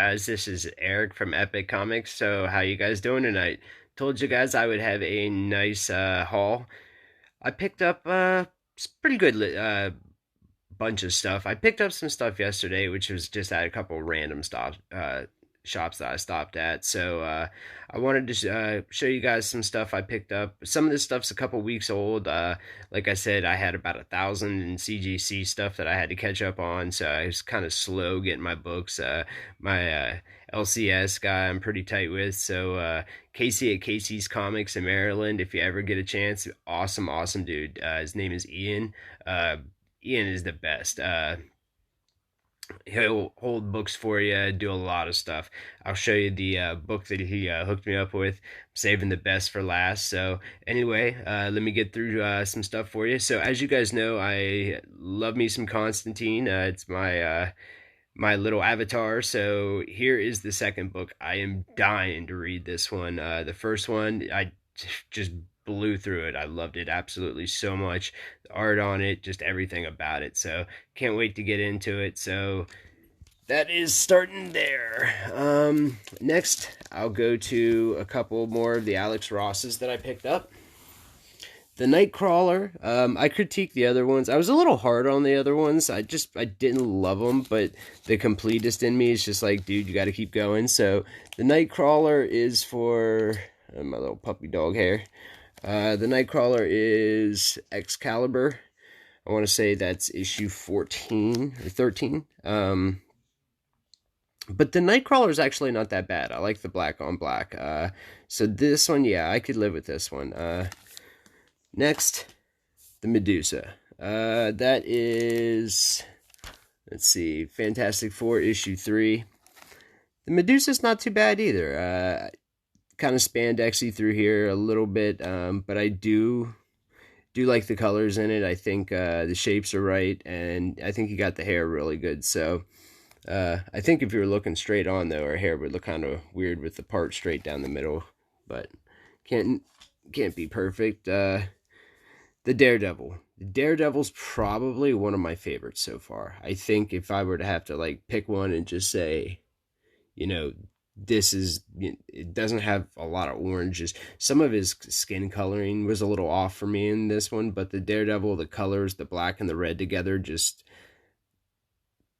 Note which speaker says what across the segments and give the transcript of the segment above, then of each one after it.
Speaker 1: guys? This is Eric from Epic Comics. So, how you guys doing tonight? Told you guys I would have a nice haul. I picked up pretty good bunch of stuff. I picked up some stuff yesterday, which was just at a couple random shops that I stopped at. So I wanted to show you guys some stuff I picked up. Some of this stuff's a couple weeks old. Like I said, I had about 1,000 in CGC stuff that I had to catch up on, so I was kind of slow getting my books. My LCS guy I'm pretty tight with. So Casey at Casey's Comics in Maryland, if you ever get a chance, awesome dude. His name is Ian. Ian is the best. He'll hold books for you, do a lot of stuff. I'll show you the book that he hooked me up with. I'm saving the best for last. So anyway, let me get through some stuff for you. So as you guys know, I love me some Constantine. It's my little avatar. So here is the second book. I am dying to read this one. The first one, I just blew through it. I loved it absolutely so much. The art on it, just everything about it. So can't wait to get into it. So that is starting there. Next, I'll go to a couple more of the Alex Rosses that I picked up. The Nightcrawler, I critiqued the other ones. I was a little hard on the other ones. I didn't love them, but the completist in me is just like, dude, you got to keep going. So the Nightcrawler is for my little puppy dog hair. The Nightcrawler is Excalibur. I want to say that's issue 14 or 13. But the Nightcrawler is actually not that bad. I like the black on black. So this one, yeah, I could live with this one. Next, the Medusa. That is, let's see, Fantastic Four issue 3. The Medusa's not too bad either. Kind of spandexy through here a little bit, but I do like the colors in it. I think the shapes are right, and I think you got the hair really good. So I think if you were looking straight on, though, her hair would look kind of weird with the part straight down the middle, but can't be perfect. The Daredevil. The Daredevil's probably one of my favorites so far. I think if I were to have to like pick one and just say, you know, it doesn't have a lot of oranges. Some of his skin coloring was a little off for me in this one, but the Daredevil, the colors, the black and the red together, just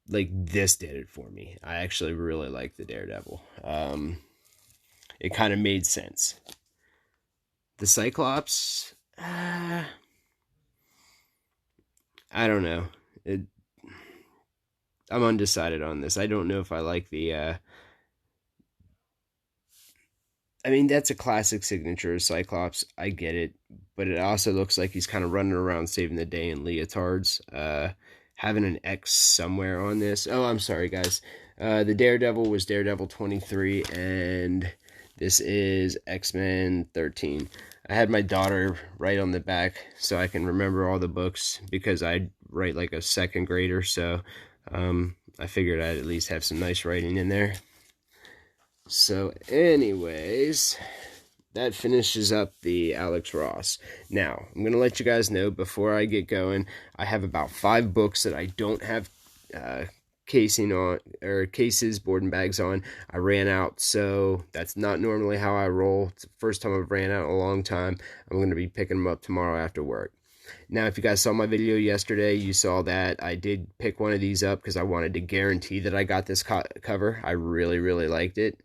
Speaker 1: like this did it for me. I actually really like the Daredevil. It kind of made sense. The Cyclops, I don't know. I'm undecided on this. I don't know if I like the I mean, that's a classic signature of Cyclops. I get it. But it also looks like he's kind of running around saving the day in leotards. Having an X somewhere on this. Oh, I'm sorry, guys. The Daredevil was Daredevil 23, and this is X-Men 13. I had my daughter write on the back so I can remember all the books because I write like a second grader. So I figured I'd at least have some nice writing in there. So anyways, that finishes up the Alex Ross. Now, I'm going to let you guys know before I get going, I have about 5 books that I don't have casing on, or cases, board and bags on. I ran out, so that's not normally how I roll. It's the first time I've ran out in a long time. I'm going to be picking them up tomorrow after work. Now, if you guys saw my video yesterday, you saw that I did pick one of these up because I wanted to guarantee that I got this cover. I really liked it.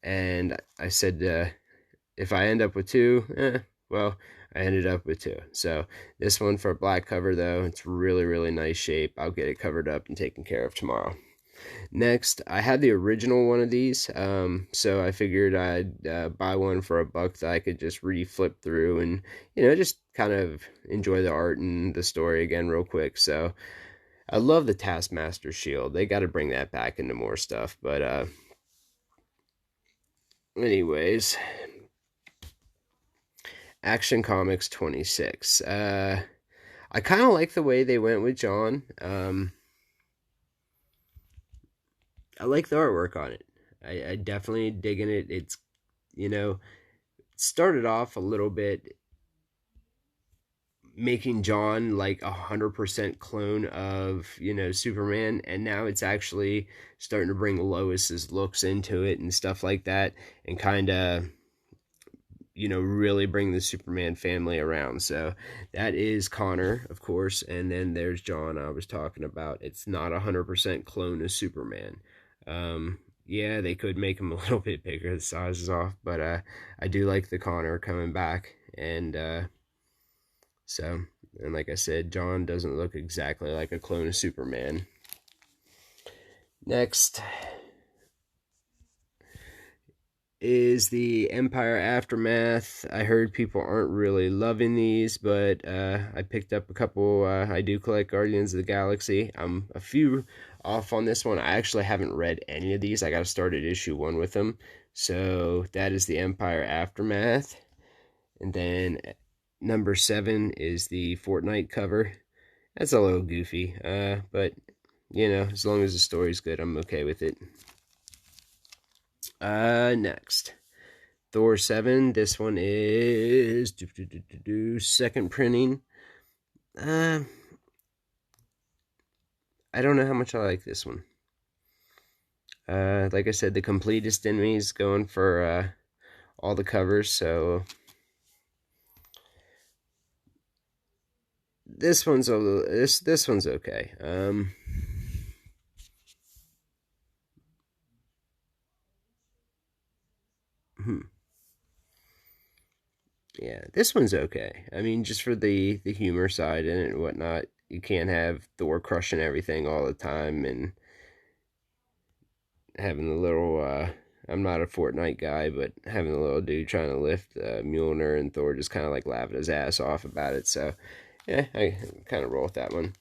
Speaker 1: And I said, if I end up with 2, well, I ended up with 2. So this one for a black cover, though, it's really nice shape. I'll get it covered up and taken care of tomorrow. Next, I had the original one of these, so I figured I'd buy one for $1 that I could just re-flip through and, you know, just kind of enjoy the art and the story again real quick. So I love the Taskmaster shield. They got to bring that back into more stuff, but anyways, Action Comics 26. I kind of like the way they went with John. I like the artwork on it. I definitely digging it. It's, you know, started off a little bit making John like 100% clone of, you know, Superman, and now it's actually starting to bring Lois's looks into it and stuff like that, and kind of, you know, really bring the Superman family around. So that is Connor, of course, and then there's John I was talking about. It's not 100% clone of Superman. Yeah, they could make him a little bit bigger, the size is off, but I do like the Connor coming back, and so, and like I said, John doesn't look exactly like a clone of Superman. Next is the Empire Aftermath. I heard people aren't really loving these, but I picked up a couple. I do collect Guardians of the Galaxy. I'm a few off on this one. I actually haven't read any of these. I got to start at issue 1 with them. So that is the Empire Aftermath. And then number 7 is the Fortnite cover. That's a little goofy, but you know, as long as the story's good, I'm okay with it. Next, Thor 7. This one is second printing. I don't know how much I like this one. Like I said, the completest enemies going for all the covers, so this one's a little, this one's okay. Yeah, this one's okay. I mean, just for the humor side in it and whatnot, you can't have Thor crushing everything all the time and having the little. I'm not a Fortnite guy, but having the little dude trying to lift Mjolnir and Thor just kind of like laughing his ass off about it. So, yeah, I kind of roll with that one.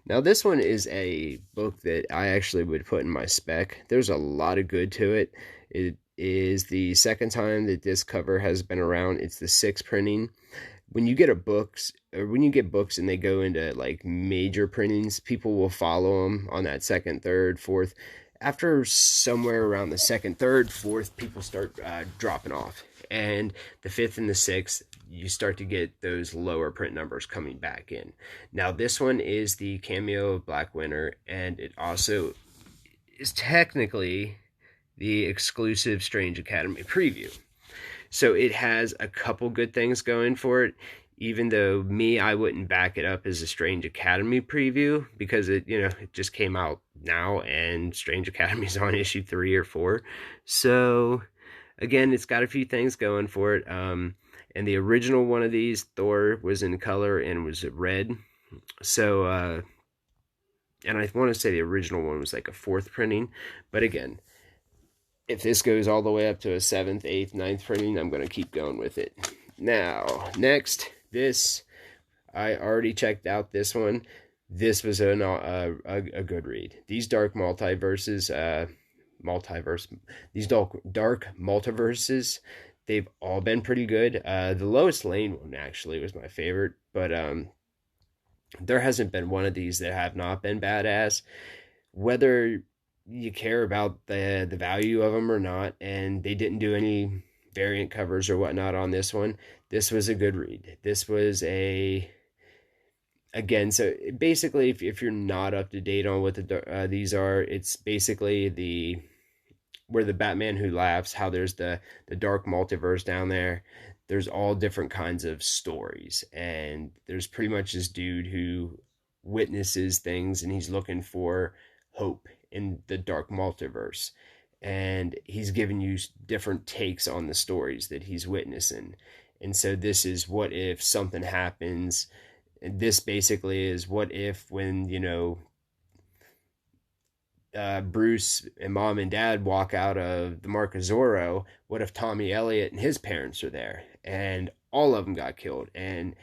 Speaker 1: Now, this one is a book that I actually would put in my spec. There's a lot of good to it. It is the second time that this cover has been around. It's the 6th printing. When you get a books, or when you get books and they go into like major printings, people will follow them on that 2nd, 3rd, 4th. After somewhere around the 2nd, 3rd, 4th, people start dropping off. And the 5th and the 6th, you start to get those lower print numbers coming back in. Now, this one is the cameo of Black Winter, and it also is technically the exclusive Strange Academy preview. So it has a couple good things going for it, even though I wouldn't back it up as a Strange Academy preview, because it, you know, it just came out now and Strange Academy's on issue 3 or 4. So again, it's got a few things going for it. And the original one of these, Thor, was in color and was red. So, and I want to say the original one was like a 4th printing. But again, if this goes all the way up to a 7th, 8th, 9th printing, I'm going to keep going with it. Now, next, this, I already checked out this one. This was a good read. These dark multiverses, these dark multiverses, they've all been pretty good. The Lois Lane one actually was my favorite, but there hasn't been one of these that have not been badass. Whether you care about the value of them or not, and they didn't do any variant covers or whatnot on this one, this was a good read. This was again, so basically, if you're not up to date on what these are, it's basically where the Batman Who Laughs, how there's the dark multiverse down there. There's all different kinds of stories, and there's pretty much this dude who witnesses things, and he's looking for hope in the dark multiverse, and he's giving you different takes on the stories that he's witnessing. And so this is what if something happens, and this basically is what if when, you know, Bruce and Mom and Dad walk out of the Mark of Zorro, what if Tommy Elliott and his parents are there and all of them got killed, and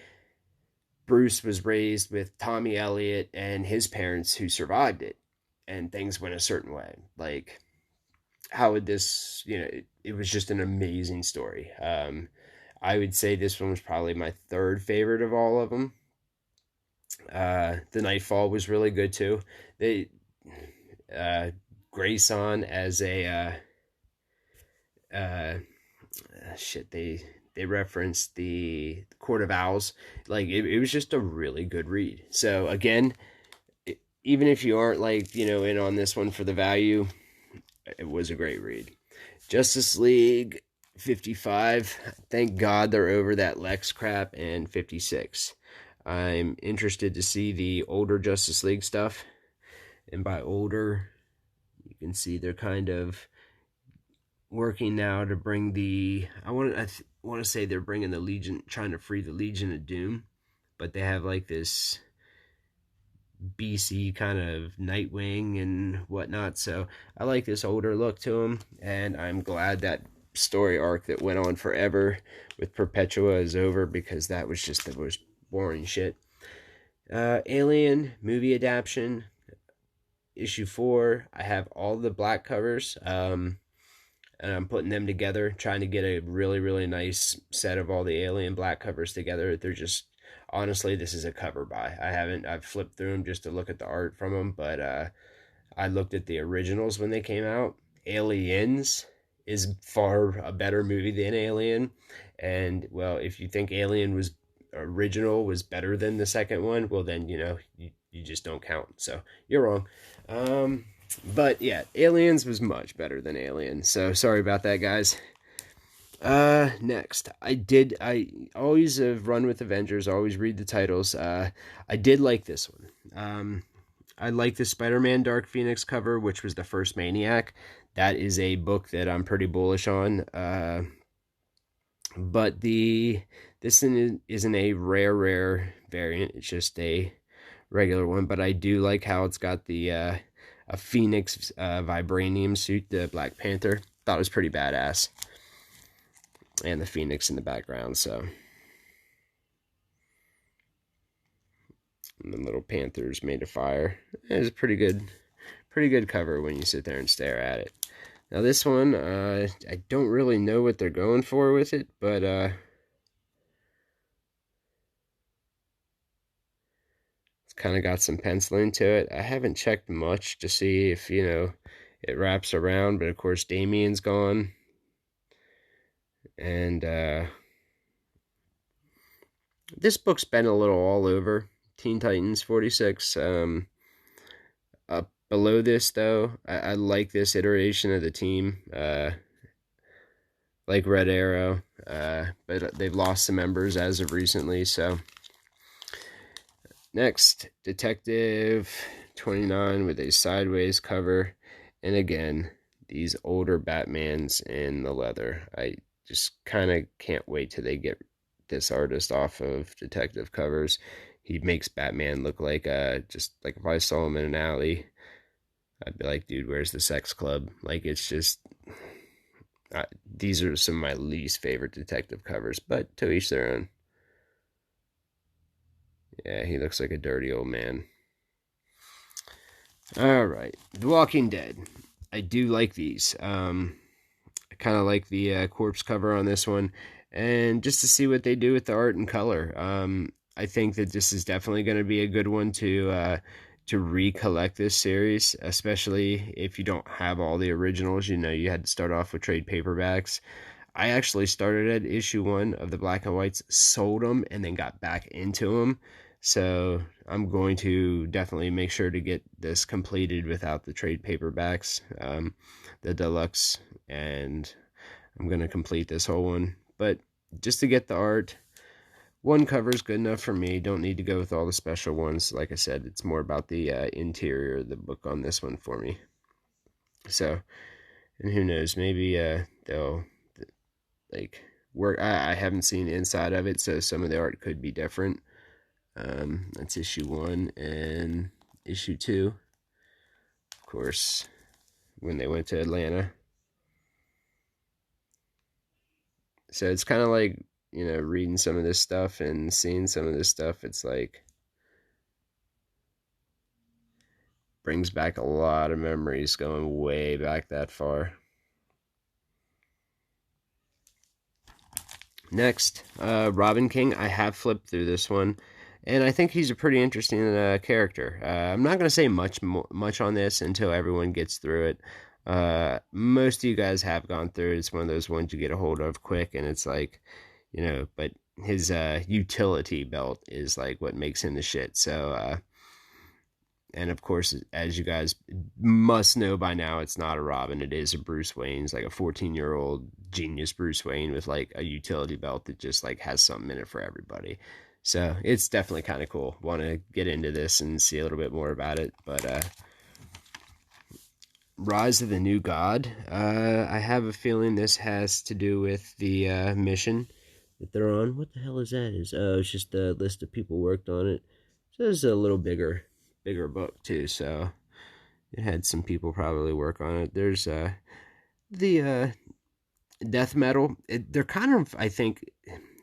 Speaker 1: Bruce was raised with Tommy Elliott and his parents who survived it, and things went a certain way. Like, how would this, you know, it was just an amazing story. I would say this one was probably my 3rd favorite of all of them. The Nightfall was really good too. They, Grayson as a, shit, they they referenced the Court of Owls. Like it was just a really good read. So again, even if you aren't like in on this one for the value, it was a great read. Justice League 55. Thank God they're over that Lex crap. And 56. I'm interested to see the older Justice League stuff. And by older, you can see they're kind of working now to bring the... I want to say they're bringing the Legion, trying to free the Legion of Doom. But they have like this BC kind of Nightwing and whatnot. So I like this older look to him. And I'm glad that story arc that went on forever with Perpetua is over, because that was just the most boring shit. Alien movie adaptation, issue 4. I have all the black covers, and I'm putting them together, trying to get a really, really nice set of all the Alien black covers together. They're just, honestly, this is a cover buy. I've flipped through them just to look at the art from them, but I looked at the originals when they came out. Aliens is far a better movie than Alien, and well, if you think Alien was original was better than the second one, well then you just don't count, so you're wrong. But yeah, Aliens was much better than Alien, so sorry about that, guys. Next, I always have run with Avengers, always read the titles. I did like this one. I like the Spider-Man Dark Phoenix cover, which was the first Maniac. That is a book that I'm pretty bullish on. But this isn't a rare variant. It's just a regular one. But I do like how it's got the a Phoenix vibranium suit, the Black Panther. Thought it was pretty badass. And the Phoenix in the background, so. And the little Panthers made of fire. It's a pretty good cover when you sit there and stare at it. Now this one, I don't really know what they're going for with it, but it's kind of got some penciling to it. I haven't checked much to see if, it wraps around, but of course Damian's gone. And this book's been a little all over. Teen Titans 46. Up below this, though, I like this iteration of the team. Like Red Arrow, but they've lost some members as of recently, so. Next, Detective 29 with a sideways cover. And again, these older Batmans in the leather. I just kind of can't wait till they get this artist off of Detective covers. He makes Batman look like just like if I saw him in an alley, I'd be like, dude, where's the sex club? Like, it's just, these are some of my least favorite Detective covers, but to each their own. Yeah, he looks like a dirty old man. All right, The Walking Dead. I do like these. I kind of like the corpse cover on this one, and just to see what they do with the art and color. I think that this is definitely going to be a good one to recollect this series, especially if you don't have all the originals. You had to start off with trade paperbacks. I actually started at issue 1 of the black and whites, sold them, and then got back into them. So I'm going to definitely make sure to get this completed without the trade paperbacks, the deluxe, and I'm going to complete this whole one. But just to get the art, one cover is good enough for me. Don't need to go with all the special ones. Like I said, it's more about the interior of the book on this one for me. So, and who knows, maybe they'll like work. I haven't seen the inside of it, so some of the art could be different. That's issue 1 and issue 2. Of course, when they went to Atlanta. So it's kind of like, reading some of this stuff and seeing some of this stuff. It's like, brings back a lot of memories going way back that far. Next, Robin King. I have flipped through this one, and I think he's a pretty interesting character. I'm not going to say much on this until everyone gets through it. Most of you guys have gone through it. It's one of those ones you get a hold of quick, and it's like, but his utility belt is like what makes him the shit. So and of course, as you guys must know by now, it's not a Robin. It is a Bruce Wayne. It's like a 14-year-old genius Bruce Wayne with like a utility belt that just like has something in it for everybody. So it's definitely kind of cool. Want to get into this and see a little bit more about it. But Rise of the New God. I have a feeling this has to do with the mission that they're on. What the hell is that? It's just a list of people worked on it. So it's a little bigger book too. So it had some people probably work on it. There's the death metal. They're kind of, I think,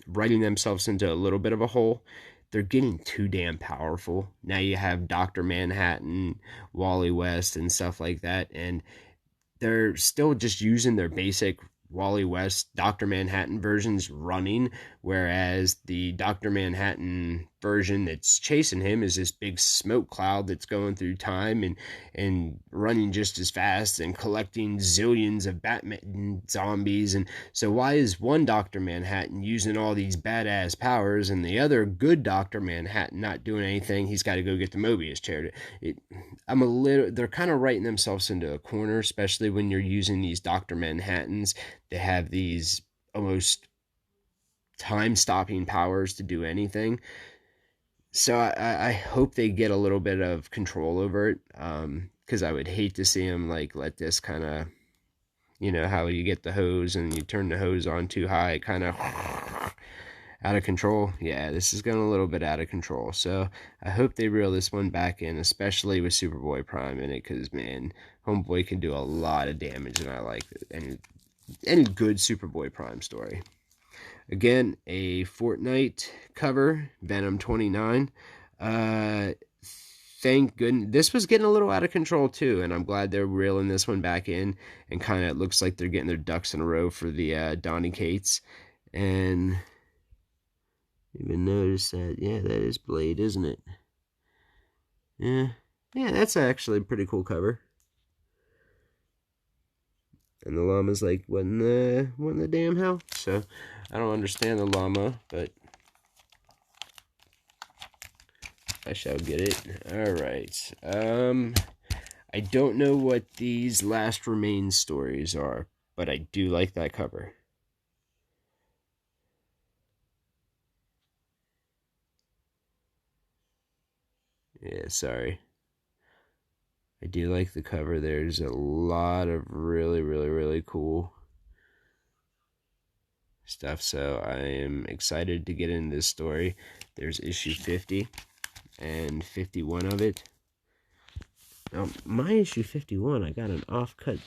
Speaker 1: writing themselves into a little bit of a hole. They're getting too damn powerful. Now you have Dr. Manhattan, Wally West, and stuff like that, and they're still just using their basic Wally West Dr. Manhattan versions running, whereas the Dr. Manhattan version that's chasing him is this big smoke cloud that's going through time and running just as fast and collecting zillions of Batman zombies. And so why is one Dr. Manhattan using all these badass powers and the other good Dr. Manhattan not doing anything? He's got to go get the Mobius chair. They're kind of writing themselves into a corner, especially when you're using these Dr. Manhattans. They have these almost time-stopping powers to do anything. So I hope they get a little bit of control over it, because I would hate to see them like let this kind of, how you get the hose and you turn the hose on too high, kind of out of control. Yeah, this is going a little bit out of control. So I hope they reel this one back in, especially with Superboy Prime in it, because man, Homeboy can do a lot of damage, and I like it. Any good Superboy Prime story. Again, a Fortnite cover, Venom 29. Thank goodness. This was getting a little out of control too, and I'm glad they're reeling this one back in, and kind of looks like they're getting their ducks in a row for the Donny Cates. And even notice that, yeah, that is Blade, isn't it? Yeah, that's actually a pretty cool cover. And the llama's like, what in the damn hell? So I don't understand the llama, but I shall get it. Alright. I don't know what these Last Remains stories are, but I do like that cover. Yeah, sorry. I do like the cover. There's a lot of really, really, really cool stuff, so I am excited to get into this story. There's issue 50 and 51 of it. Now, my issue 51, I got an off-cut.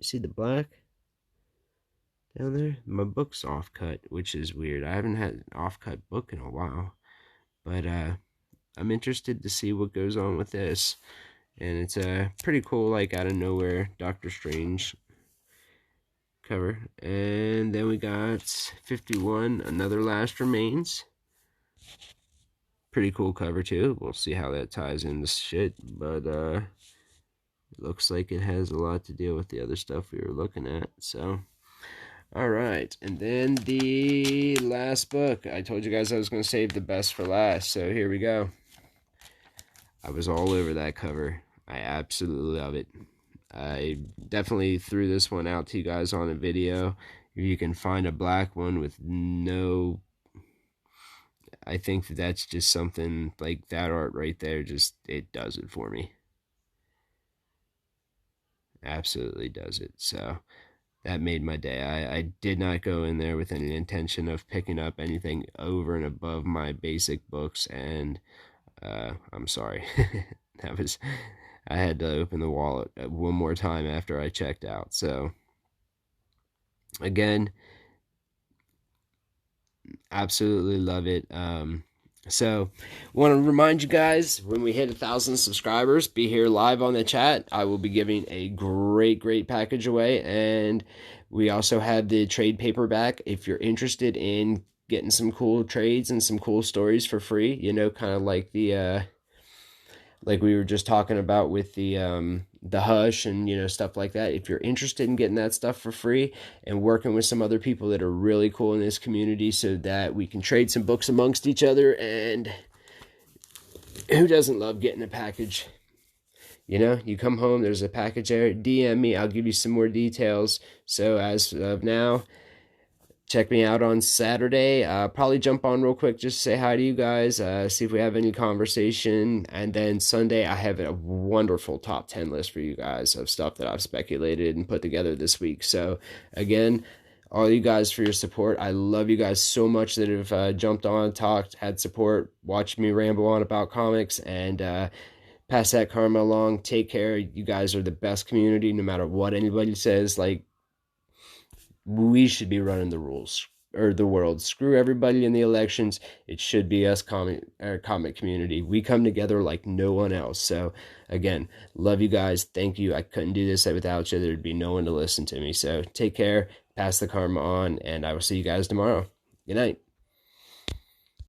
Speaker 1: See the black down there? My book's off-cut, which is weird. I haven't had an off-cut book in a while. But I'm interested to see what goes on with this. And it's a pretty cool, like, out of nowhere Doctor Strange cover. And then we got 51, Another Last Remains. Pretty cool cover too. We'll see how that ties into shit, but it looks like it has a lot to deal with the other stuff we were looking at. So alright, and then the last book. I told you guys I was going to save the best for last, so here we go. I was all over that cover. I absolutely love it. I definitely threw this one out to you guys on a video. If you can find a black one with no... I think that's just something like that art right there, just, it does it for me. Absolutely does it. So that made my day. I did not go in there with any intention of picking up anything over and above my basic books, and I'm sorry. I had to open the wallet one more time after I checked out. So again, absolutely love it. So want to remind you guys, when we hit 1,000 subscribers, be here live on the chat. I will be giving a great package away, and we also have the trade paperback. If you're interested in getting some cool trades and some cool stories for free, kind of like the like we were just talking about with the the Hush and, stuff like that. If you're interested in getting that stuff for free and working with some other people that are really cool in this community so that we can trade some books amongst each other, and who doesn't love getting a package? You come home, there's a package there, DM me, I'll give you some more details. So as of now, check me out on Saturday. Probably jump on real quick just to say hi to you guys, see if we have any conversation. And then Sunday, I have a wonderful top 10 list for you guys of stuff that I've speculated and put together this week. So again, all you guys for your support. I love you guys so much that have jumped on, talked, had support, watched me ramble on about comics, and pass that karma along. Take care. You guys are the best community, no matter what anybody says. Like, we should be running the rules or the world. Screw everybody in the elections. It should be us, comic community. We come together like no one else. So again, love you guys. Thank you. I couldn't do this without you. There'd be no one to listen to me. So take care, pass the karma on, and I will see you guys tomorrow. Good night.